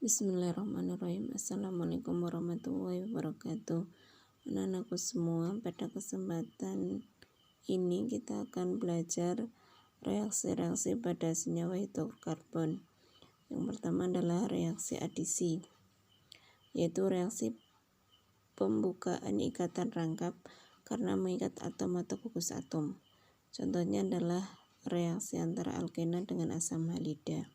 Bismillahirrahmanirrahim. Assalamualaikum warahmatullahi wabarakatuh. Anak-anakku semua, pada kesempatan ini kita akan belajar reaksi-reaksi pada senyawa hidrokarbon. Yang pertama adalah reaksi adisi, yaitu reaksi pembukaan ikatan rangkap karena mengikat atom atau gugus atom. Contohnya adalah reaksi antara alkena dengan asam halida.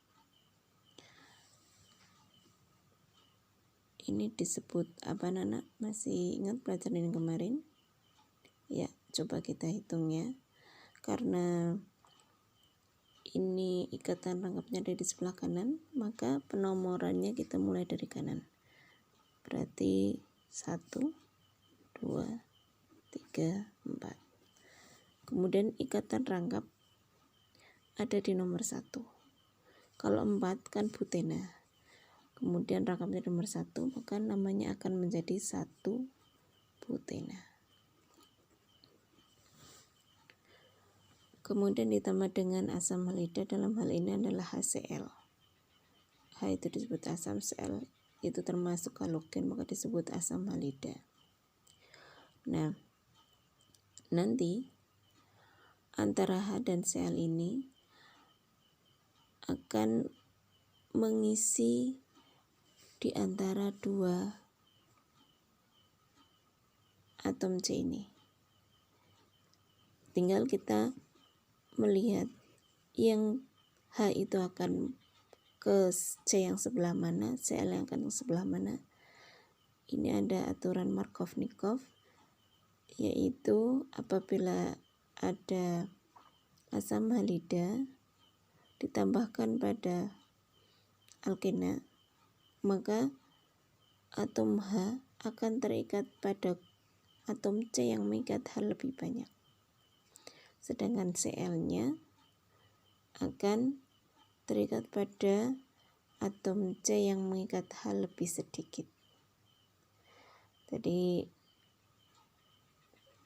Ini disebut apa, Nana? Masih ingat pelajaran yang kemarin? Ya, coba kita hitung ya. Karena ini ikatan rangkapnya ada di sebelah kanan, maka penomorannya kita mulai dari kanan. Berarti 1, 2, 3, 4. Kemudian ikatan rangkap ada di nomor 1. Kalau 4 kan butena. Kemudian rangkapnya nomor 1, maka namanya akan menjadi 1 butena. Kemudian ditambah dengan asam halida, dalam hal ini adalah HCl. H itu disebut asam, Cl itu termasuk halogen, maka disebut asam halida. Nah, nanti antara H dan Cl ini akan mengisi di antara dua atom C ini. Tinggal kita melihat yang H itu akan ke C yang sebelah mana, Cl yang akan ke sebelah mana. Ini ada aturan Markovnikov, yaitu apabila ada asam halida ditambahkan pada alkena, maka atom H akan terikat pada atom C yang mengikat H lebih banyak. Sedangkan Cl-nya akan terikat pada atom C yang mengikat H lebih sedikit. Jadi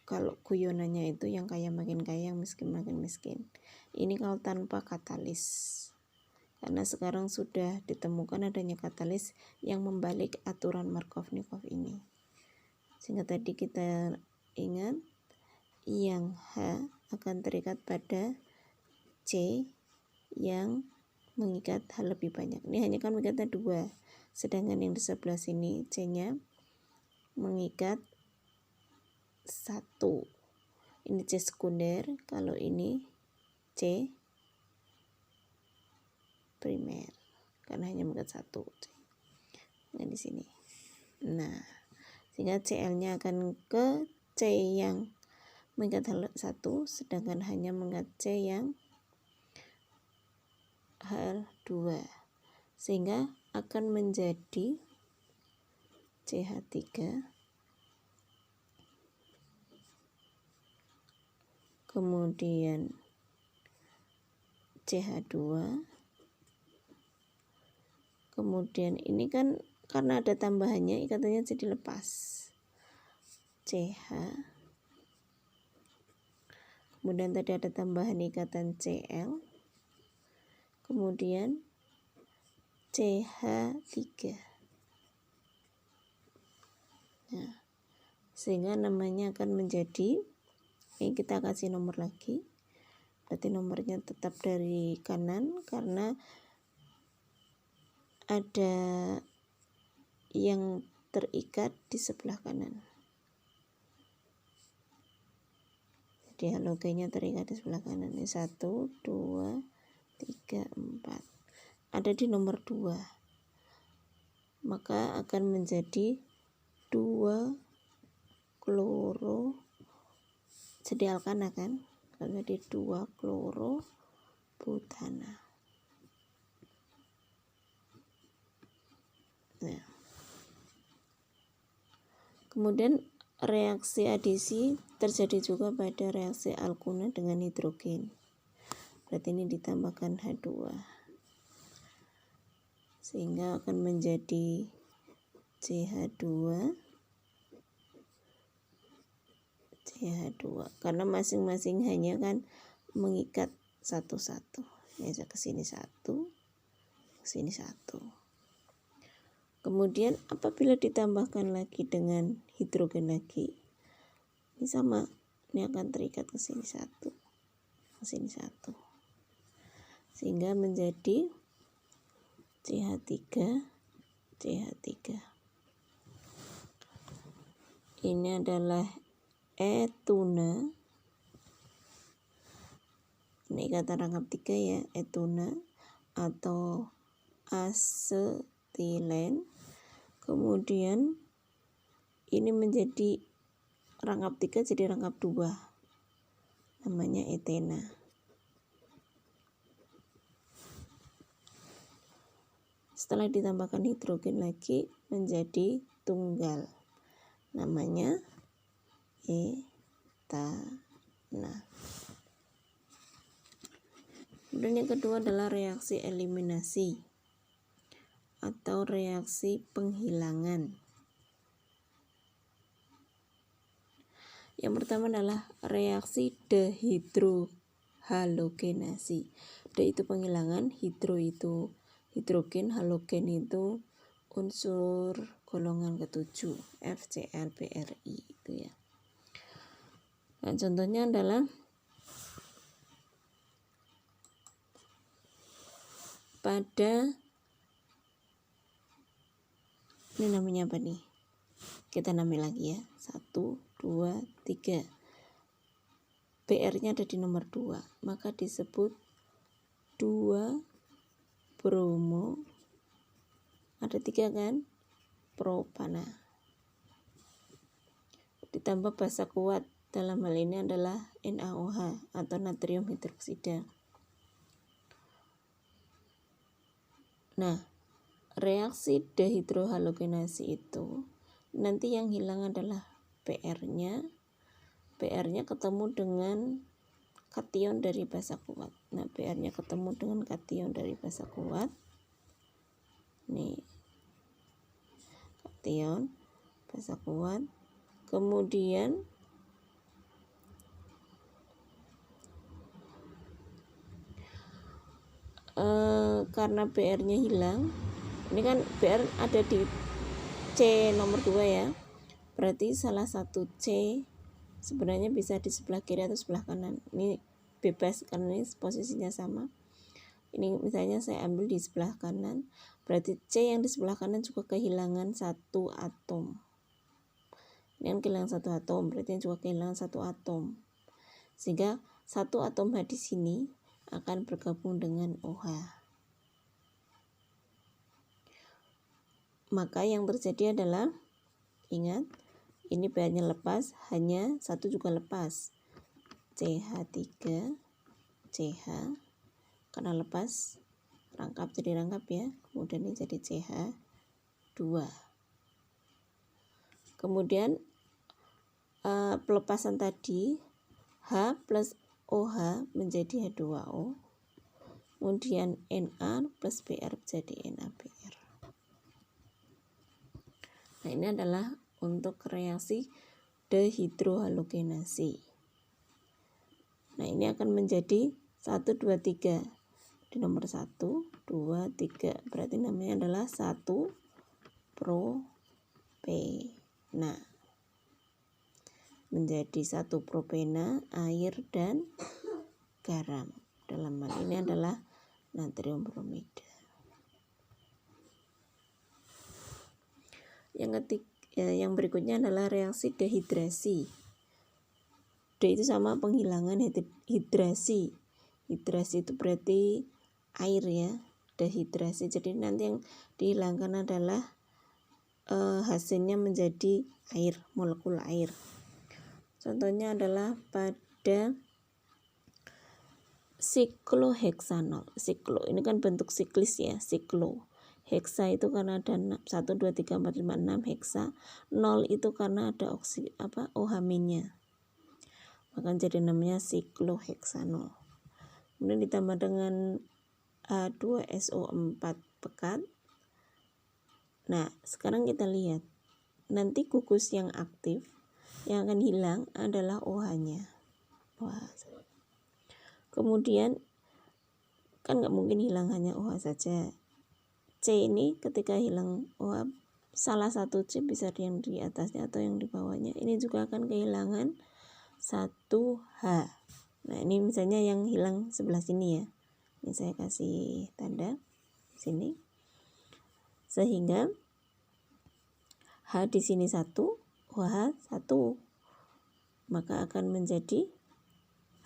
kalau guyonannya itu yang kaya makin kaya, yang miskin makin miskin. Ini kalau tanpa katalis. Karena sekarang sudah ditemukan adanya katalis yang membalik aturan Markovnikov ini. Sehingga tadi kita ingat yang H akan terikat pada C yang mengikat H lebih banyak. Ini hanya kan mengikatnya 2. Sedangkan yang di sebelah sini C-nya mengikat 1. Ini C sekunder, kalau ini C primer, karena hanya mengikat 1. Nah, di sini. Nah, sehingga Cl-nya akan ke C yang mengikat H1, sedangkan hanya mengikat C yang H2, sehingga akan menjadi CH3, kemudian CH2, kemudian ini kan karena ada tambahannya ikatannya jadi lepas, CH, kemudian tadi ada tambahan ikatan Cl, kemudian CH3. Nah, sehingga namanya akan menjadi, ini kita kasih nomor lagi, berarti nomornya tetap dari kanan karena ada yang terikat di sebelah kanan. Jadi halogennya terikat di sebelah kanan. Ini 1, 2, 3, 4. Ada di nomor 2. Maka akan menjadi 2 kloro, jadi alkana kan? Jadi 2 kloro butana. Nah, kemudian reaksi adisi terjadi juga pada reaksi alkuna dengan hidrogen. Berarti ini ditambahkan H2, sehingga akan menjadi CH2, karena masing-masing hanya kan mengikat satu-satu. Ya, ke sini 1, ke sini 1. Kemudian apabila ditambahkan lagi dengan hidrogen lagi, ini sama, ini akan terikat ke sini satu, ke sini satu, sehingga menjadi CH3, CH3. Ini adalah etuna. Ini ikatan rangkap 3 ya, etuna atau asetilen. Kemudian ini menjadi rangkap 3 jadi rangkap 2, namanya etena. Setelah ditambahkan hidrogen lagi menjadi tunggal, namanya etana. Kemudian yang kedua adalah reaksi eliminasi atau reaksi penghilangan. Yang pertama adalah reaksi dehidrohalogenasi. De itu penghilangan, hidro itu hidrogen, halogen itu unsur golongan ke-7, FCl-BrI itu ya. Nah, contohnya adalah pada, ini namanya apa nih? Kita namain lagi ya. 1, 2, 3. BR-nya ada di nomor 2, maka disebut 2 bromo, ada 3 kan? Propana. Ditambah basa kuat, dalam hal ini adalah NaOH atau natrium hidroksida. Nah, reaksi dehidrohalogenasi itu nanti yang hilang adalah PR-nya. PR-nya ketemu dengan kation dari basa kuat. Nah, PR-nya ketemu dengan kation dari basa kuat. Nih, kation basa kuat. Kemudian karena BR-nya hilang, ini kan BR ada di C nomor 2 ya, berarti salah satu C sebenarnya bisa di sebelah kiri atau sebelah kanan. Ini bebas karena ini posisinya sama. Ini misalnya saya ambil di sebelah kanan, berarti C yang di sebelah kanan juga kehilangan 1 atom. Ini kan kehilangan 1 atom, berarti juga kehilangan 1 atom. Sehingga 1 atom H di sini akan bergabung dengan OH. Maka yang terjadi adalah, ingat, ini BR-nya lepas, hanya 1 juga lepas. CH3, CH, karena lepas, rangkap jadi rangkap ya. Kemudian ini jadi CH2. Kemudian pelepasan tadi, H plus OH menjadi H2O, kemudian Na plus Br menjadi NaBr. Nah, ini adalah untuk reaksi dehidrohalogenasi. Nah, ini akan menjadi 1, 2, 3 di nomor 1, 2, 3, berarti namanya adalah 1 propena. Menjadi 1 propena, air dan garam. Dalam hal ini adalah natrium bromida. Yang berikutnya adalah reaksi dehidrasi. D itu sama penghilangan, hidrasi. Hidrasi itu berarti air ya, dehidrasi. Jadi nanti yang dihilangkan adalah hasilnya menjadi air, molekul air. Contohnya adalah pada sikloheksanol. Siklo ini kan bentuk siklis ya, siklo. Heksa itu karena ada 1, 2, 3, 4, 5, 6 heksa. 0 itu karena ada OH-nya. Maka jadi namanya sikloheksanol. Kemudian ditambah dengan H2SO4 pekat. Nah, sekarang kita lihat. Nanti gugus yang aktif yang akan hilang adalah OH-nya. Kemudian kan nggak mungkin hilang hanya OH saja. C ini ketika hilang OH, salah satu C bisa yang di atasnya atau yang di bawahnya, ini juga akan kehilangan 1H. Nah ini misalnya yang hilang sebelah sini ya, ini saya kasih tanda sini, sehingga H di sini 1, OH 1, maka akan menjadi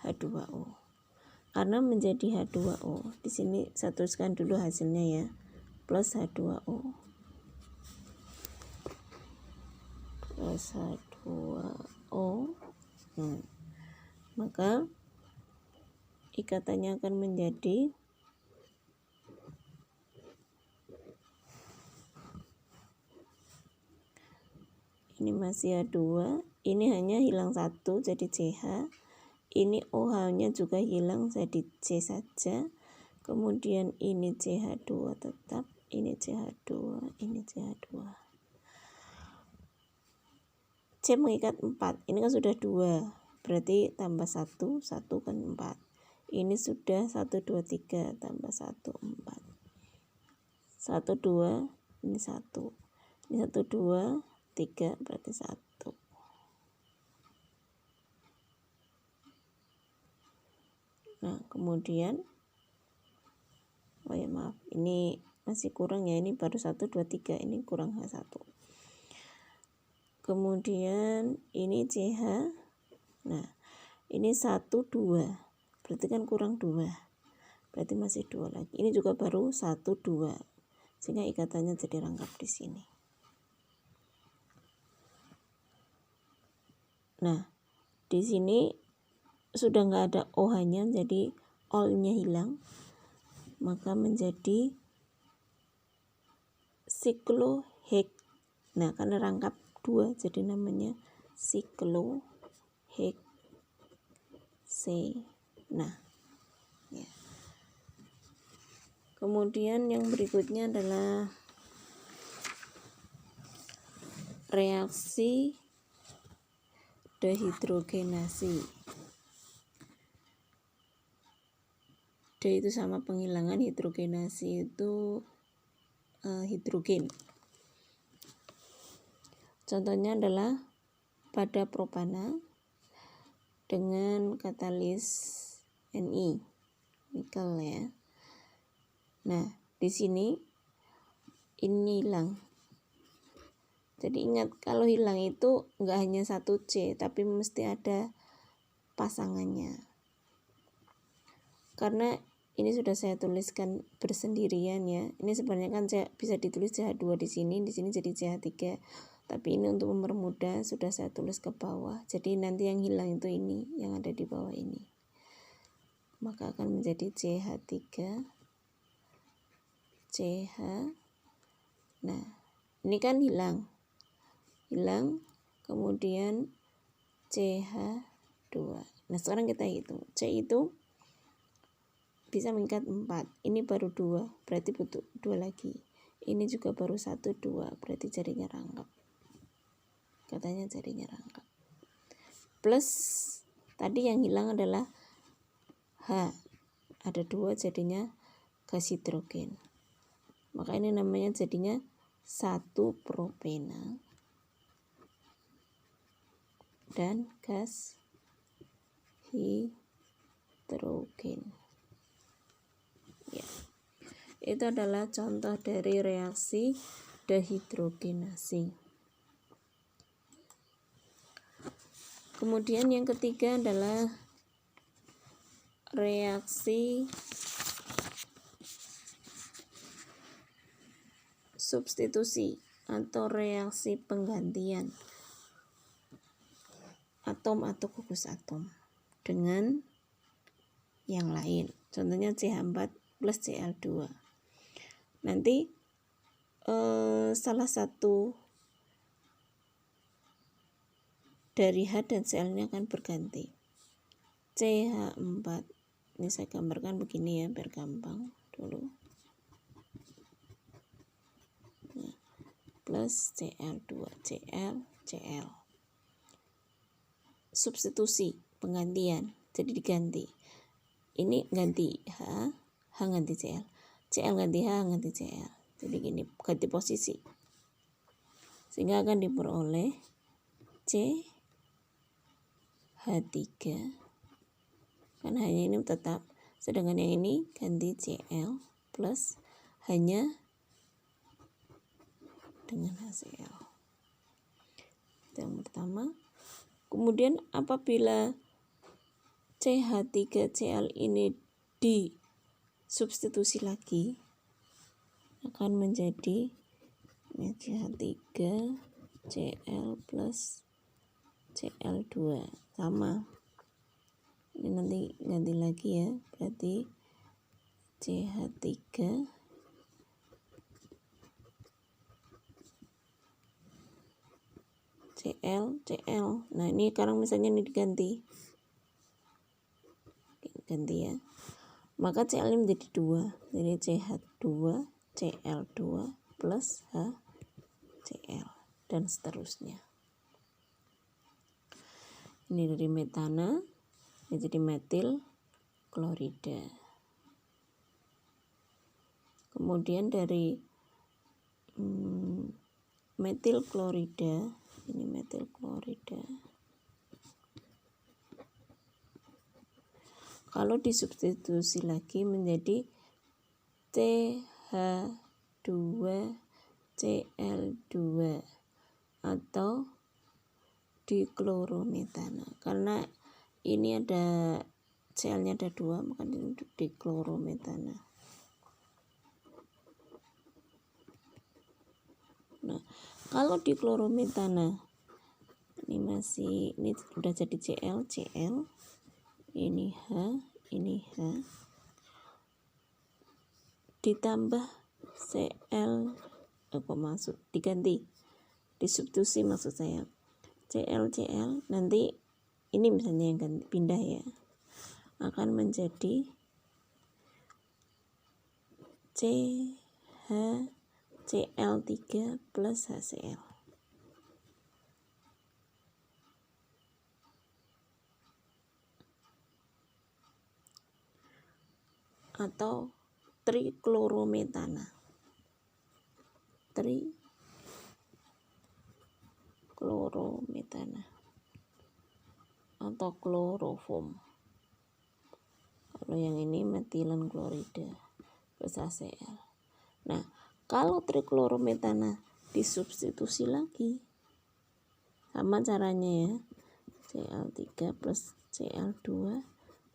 H2O. Karena menjadi H2O, di sini saya tuliskan dulu hasilnya ya, plus H2O. Plus H2O. Maka ikatannya akan menjadi ini masih H2, ini hanya hilang 1 jadi CH, ini OH nya juga hilang jadi C saja, kemudian ini CH2 tetap, ini CH2, ini CH2. C mengikat 4, ini kan sudah 2, berarti tambah 1, 1 kan 4. Ini sudah 1, 2, 3, tambah 1, 4. 1, 2, ini 1. Ini 1, 2, 3, berarti 1. Nah, kemudian, oh ya maaf, ini masih kurang ya, ini baru 1, 2, 3, ini kurang H1. Kemudian ini CH, nah ini 1, 2, berarti kan kurang 2, berarti masih 2 lagi. Ini juga baru 1, 2, sehingga ikatannya jadi rangkap di sini. Nah, di sini sudah nggak ada OH-nya, jadi ol-nya hilang, maka menjadi siklohek. Nah, karena rangkap 2, jadi namanya siklohek C. Nah, ya. Kemudian yang berikutnya adalah reaksi dehidrogenasi. D itu sama penghilangan, hidrogenasi itu hidrogen. Contohnya adalah pada propana dengan katalis Ni, nikel ya. Nah, di sini ini hilang. Jadi ingat, kalau hilang itu enggak hanya 1 C, tapi mesti ada pasangannya. Karena ini sudah saya tuliskan bersendirian ya. Ini sebenarnya kan bisa ditulis CH2 di sini jadi CH3. Tapi ini untuk mempermudah sudah saya tulis ke bawah. Jadi nanti yang hilang itu ini, yang ada di bawah ini. Maka akan menjadi CH3, CH. Nah, ini kan hilang. Kemudian CH2. Nah, sekarang kita hitung. C itu bisa mengikat 4, ini baru 2, berarti butuh 2 lagi. Ini juga baru 1, 2, berarti jadinya rangkap. Katanya jadinya rangkap. Plus tadi yang hilang adalah H, ada 2 jadinya gas hidrogen. Maka ini namanya jadinya 1 propena dan gas hidrogen. Ya. Itu adalah contoh dari reaksi dehidrogenasi. Kemudian yang ketiga adalah reaksi substitusi atau reaksi penggantian atom atau gugus atom dengan yang lain. Contohnya CH4 plus Cl2. Nanti salah satu dari H dan Cl-nya akan berganti. CH4, ini saya gambarkan begini ya biar gampang dulu. Nah, plus Cl2, Cl. Substitusi, penggantian, jadi diganti. Ini ganti H ganti Cl, Cl ganti H ganti Cl. Jadi gini, ganti posisi. Sehingga akan diperoleh CH3 kan hanya ini tetap, sedangkan yang ini ganti Cl plus hanya dengan HCl. Itu yang pertama. Kemudian apabila CH3Cl ini disubstitusi lagi akan menjadi CH3Cl plus Cl2 sama. Ini nanti ganti lagi ya, berarti CH3 Cl. Nah ini sekarang misalnya ini diganti ya, maka Cl ini menjadi 2, jadi CH2 Cl2 plus HCl dan seterusnya. Ini dari metana jadi metil klorida. Kemudian dari metil klorida, ini metil klorida. Kalau disubstitusi lagi menjadi CH2Cl2 atau diklorometana. Karena ini ada Cl-nya ada 2, maka itu diklorometana. Nah, kalau diklorometana ini sudah jadi Cl, ini H, ditambah Cl, diganti, disubstitusi maksud saya, Cl, nanti ini misalnya yang ganti, pindah ya, akan menjadi CH-Cl3 plus HCl. Atau triklorometana. Atau kloroform. Kalau yang ini metilen klorida plus HCl. Nah, kalau triklorometana disubstitusi lagi, sama caranya ya, Cl3 plus Cl2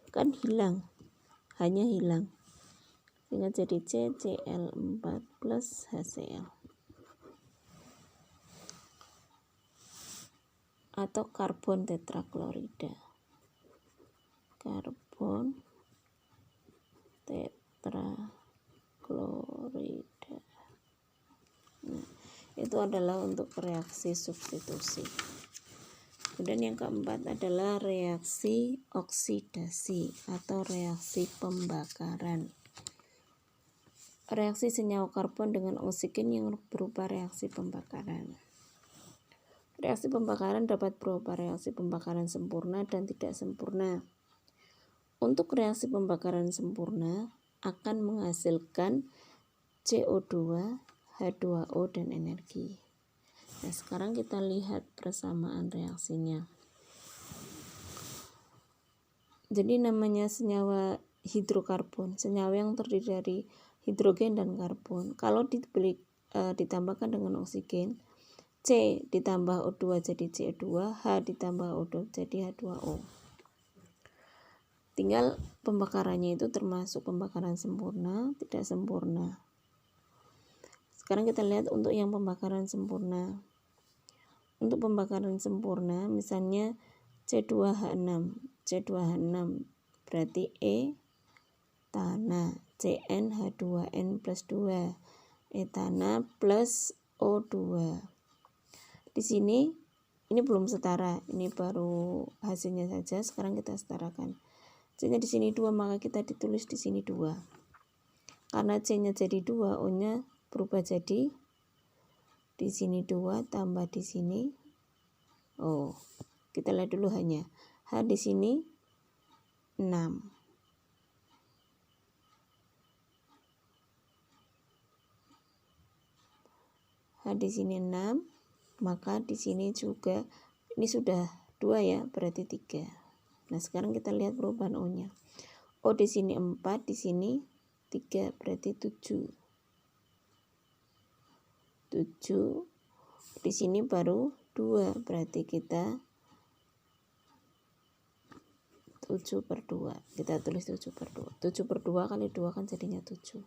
kan hilang, hanya hilang, sehingga jadi CCl4 plus HCl. Atau karbon tetraklorida. Nah, itu adalah untuk reaksi substitusi. Kemudian yang keempat adalah reaksi oksidasi atau reaksi pembakaran. Reaksi senyawa karbon dengan oksigen yang berupa reaksi pembakaran. Reaksi pembakaran dapat berupa reaksi pembakaran sempurna dan tidak sempurna. Untuk reaksi pembakaran sempurna akan menghasilkan CO2, H2O, dan energi. Nah, sekarang kita lihat persamaan reaksinya. Jadi namanya senyawa hidrokarbon, senyawa yang terdiri dari hidrogen dan karbon. Kalau ditambahkan dengan oksigen, C ditambah O2 jadi CO2, H ditambah O2 jadi H2O. Tinggal pembakarannya itu termasuk pembakaran sempurna, tidak sempurna. Sekarang kita lihat untuk yang pembakaran sempurna. Untuk pembakaran sempurna, misalnya C2H6 berarti etana, CnH2n plus 2, etana plus O2. Di sini ini belum setara, ini baru hasilnya saja. Sekarang kita setarakan. C-nya di sini 2, maka kita ditulis di sini 2. Karena C-nya jadi 2, O-nya berubah jadi di sini 2 tambah di sini. Oh, kita lihat dulu hanya H di sini 6. di sini 6, maka di sini juga ini sudah 2 ya, berarti 3. Nah, sekarang kita lihat perubahan O-nya. O di sini 4, di sini 3, berarti 7. 7 di sini baru 2, berarti kita 7/2. Kita tulis 7/2. 7/2 kali 2 kan jadinya 7.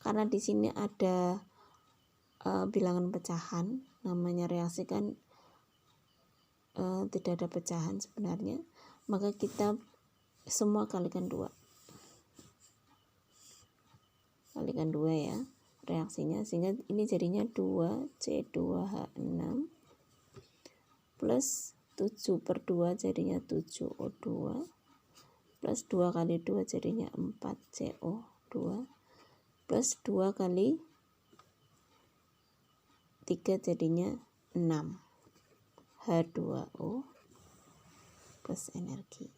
Karena di sini ada bilangan pecahan, namanya reaksi kan tidak ada pecahan sebenarnya, maka kita semua kalikan 2. Kalikan 2 ya reaksinya, sehingga ini jadinya 2C2H6 plus 7/2 jadinya 7O2 plus 2 kali 2 jadinya 4CO2 plus 2 kali 3 jadinya 6 H2O plus energi.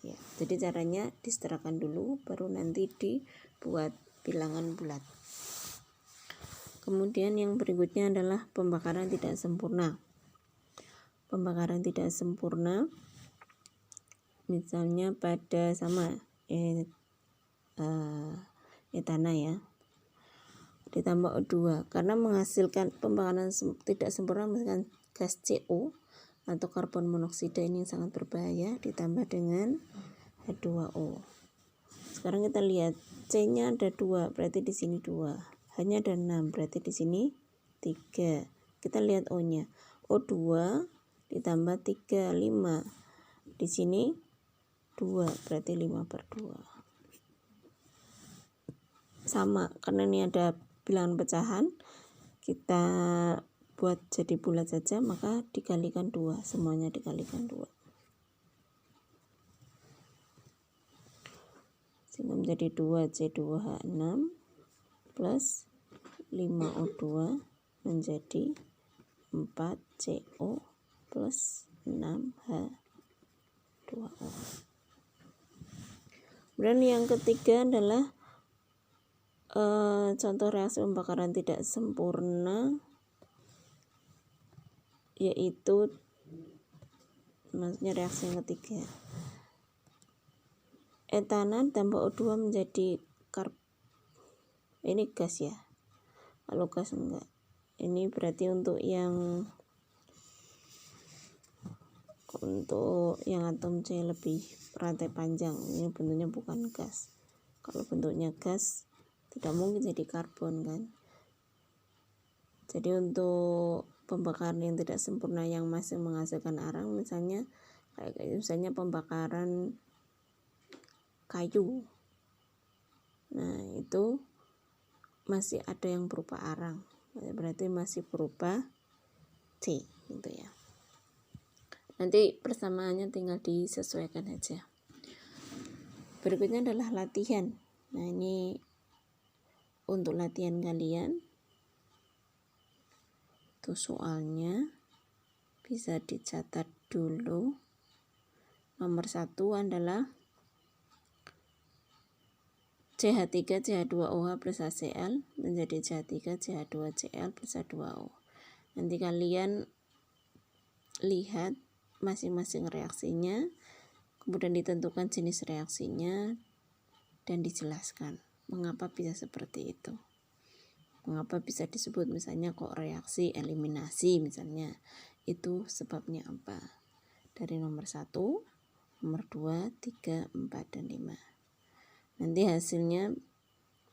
Ya, jadi caranya disetarakan dulu, baru nanti dibuat bilangan bulat. Kemudian yang berikutnya adalah pembakaran tidak sempurna. Pembakaran tidak sempurna, misalnya pada sama etana ya, ditambah O2, karena menghasilkan pembakaran tidak sempurna menghasilkan gas CO atau karbon monoksida ini sangat berbahaya, ditambah dengan H2O. Sekarang kita lihat C-nya ada 2, berarti di sini 2. H-nya ada 6, berarti di sini 3. Kita lihat O-nya. O2 ditambah 3, 5. Di sini 2, berarti 5/2. Sama, karena ini ada bilangan pecahan, kita buat jadi bulat saja, maka dikalikan 2, semuanya dikalikan 2. Sehingga menjadi 2C2H6 plus 5O2 menjadi 4CO plus 6H2O. Kemudian yang ketiga adalah contoh reaksi pembakaran tidak sempurna, yaitu maksudnya reaksi yang ketiga, etanan tambah O2 menjadi ini gas ya, kalau gas enggak, ini berarti untuk yang atom C lebih rantai panjang, ini bentuknya bukan gas. Kalau bentuknya gas tidak mungkin jadi karbon kan. Jadi untuk pembakaran yang tidak sempurna yang masih menghasilkan arang, misalnya pembakaran kayu, nah itu masih ada yang berupa arang, berarti masih berupa C gitu ya. Nanti persamaannya tinggal disesuaikan aja. Berikutnya adalah latihan. Nah, ini untuk latihan kalian, tuh soalnya bisa dicatat dulu. Nomor 1 adalah CH3 CH2OH plus HCl menjadi CH3 CH2Cl plus H2O. Nanti kalian lihat masing-masing reaksinya, kemudian ditentukan jenis reaksinya dan dijelaskan mengapa bisa seperti itu, mengapa bisa disebut misalnya kok reaksi eliminasi, misalnya itu sebabnya apa, dari nomor 1, nomor 2, 3, 4, dan 5. Nanti hasilnya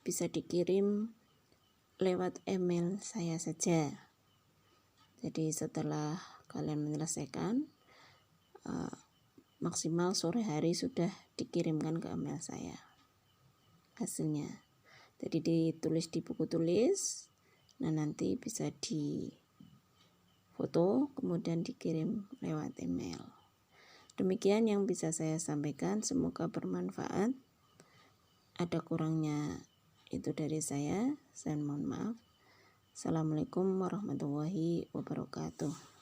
bisa dikirim lewat email saya saja. Jadi setelah kalian menyelesaikan, maksimal sore hari sudah dikirimkan ke email saya hasilnya. Jadi ditulis di buku tulis, nah nanti bisa di foto kemudian dikirim lewat email. Demikian yang bisa saya sampaikan, semoga bermanfaat. Ada kurangnya itu dari saya mohon maaf. Assalamualaikum warahmatullahi wabarakatuh.